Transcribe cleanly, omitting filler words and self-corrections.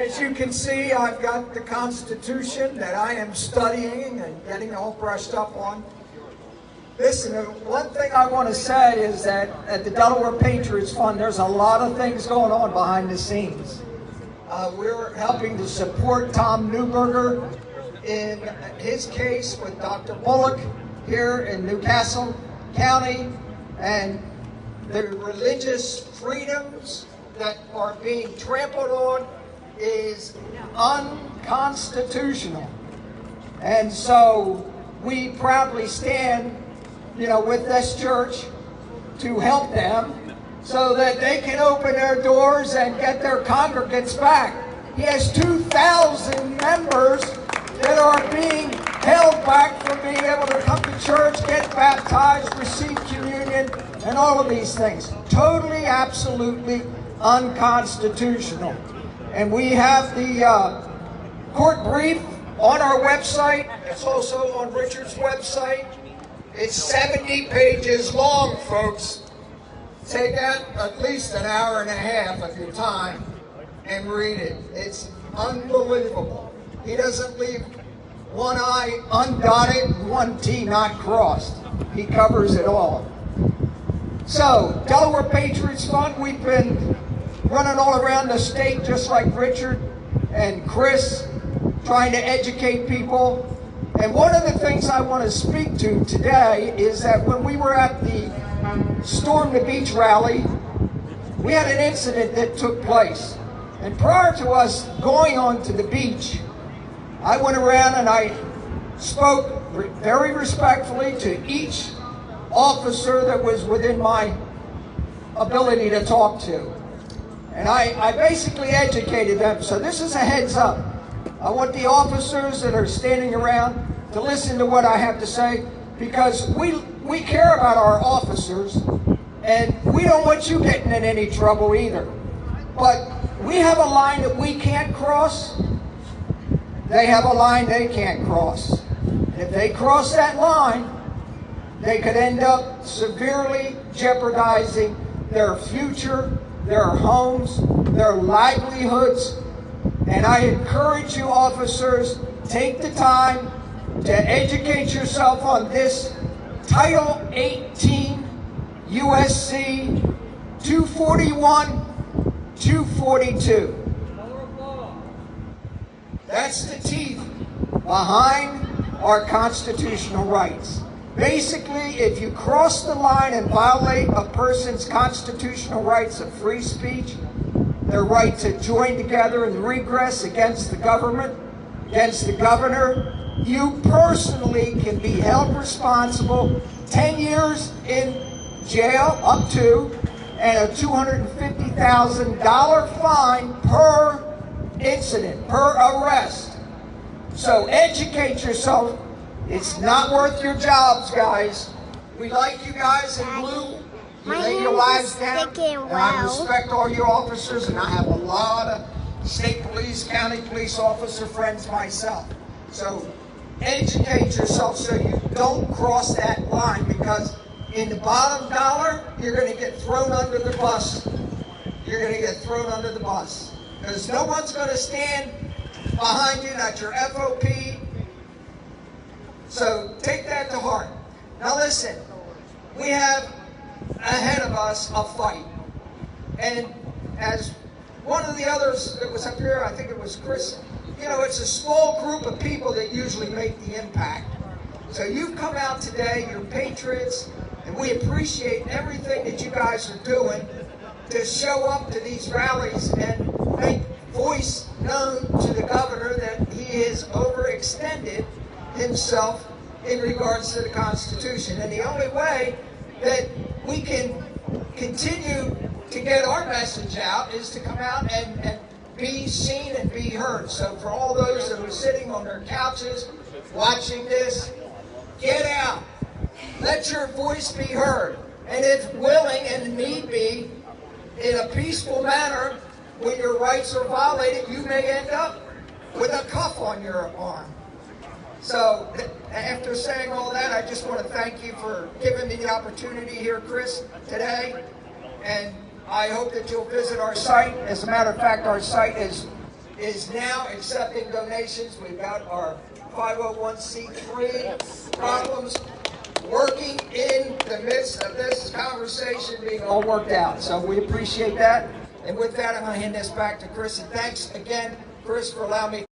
As you can see, I've got the Constitution that I am studying and getting all brushed up on. Listen, one thing I want to say is that at the Delaware Patriots Fund, there's a lot of things going on behind the scenes. We're helping to support Tom Newberger in his case with Dr. Bullock here in Newcastle County, and the religious freedoms that are being trampled on is unconstitutional. And so we proudly stand, with this church to help them so that they can open their doors and get their congregants back. He has 2,000 members that are being held back from being able to come to church, get baptized, receive communion, and all of these things. Totally, absolutely unconstitutional. And we have the court brief on our website. It's also on Richard's website. It's 70 pages long, folks. Take out at least an hour and a half of your time and read it. It's unbelievable. He doesn't leave one I undotted, one T not crossed. He covers it all. So, Delaware Patriots Fund, we've been running all around the state just like Richard and Chris, trying to educate people. And one of the things I want to speak to today is that when we were at the Storm the Beach rally, we had an incident that took place. And prior to us going onto the beach, I went around and I spoke very respectfully to each officer that was within my ability to talk to. And I basically educated them. So this is a heads up. I want the officers that are standing around to listen to what I have to say, because we care about our officers, and we don't want you getting in any trouble either. But we have a line that we can't cross. They have a line they can't cross. And if they cross that line, they could end up severely jeopardizing their future, their homes, their livelihoods. And I encourage you, officers, take the time to educate yourself on this Title 18 USC 241-242. That's the teeth behind our constitutional rights. Basically, if you cross the line and violate a person's constitutional rights of free speech, their right to join together in regress against the government, against the governor, you personally can be held responsible, 10 years in jail up to, and a $250,000 fine per incident, per arrest. So educate yourself. It's not worth your jobs, guys. We like you guys in blue. You lay your lives down, and I respect all your officers, and I have a lot of state police, county police officer friends myself. So educate yourself so you don't cross that line, because in the bottom dollar, you're going to get thrown under the bus. You're going to get thrown under the bus, because no one's going to stand behind you, not your FOP. So take that to heart. Now listen, we have ahead of us a fight. And as one of the others that was up here, I think it was Chris, it's a small group of people that usually make the impact. So you've come out today, you're patriots, and we appreciate everything that you guys are doing to show up to these rallies and make voice known to the governor that he has overextended himself in regards to the Constitution. And the only way that we can continue to get our message out is to come out and be seen and be heard. So for all those that are sitting on their couches watching this, get out. Let your voice be heard. And if willing and need be, in a peaceful manner, when your rights are violated, you may end up with a cuff on your arm. So after saying all that, I just want to thank you for giving me the opportunity here, Chris, today. And I hope that you'll visit our site. As a matter of fact, our site is is now accepting donations. We've got our 501c3 problems working in the midst of this conversation being all worked out. So we appreciate that. And with that, I'm going to hand this back to Chris. And thanks again, Chris, for allowing me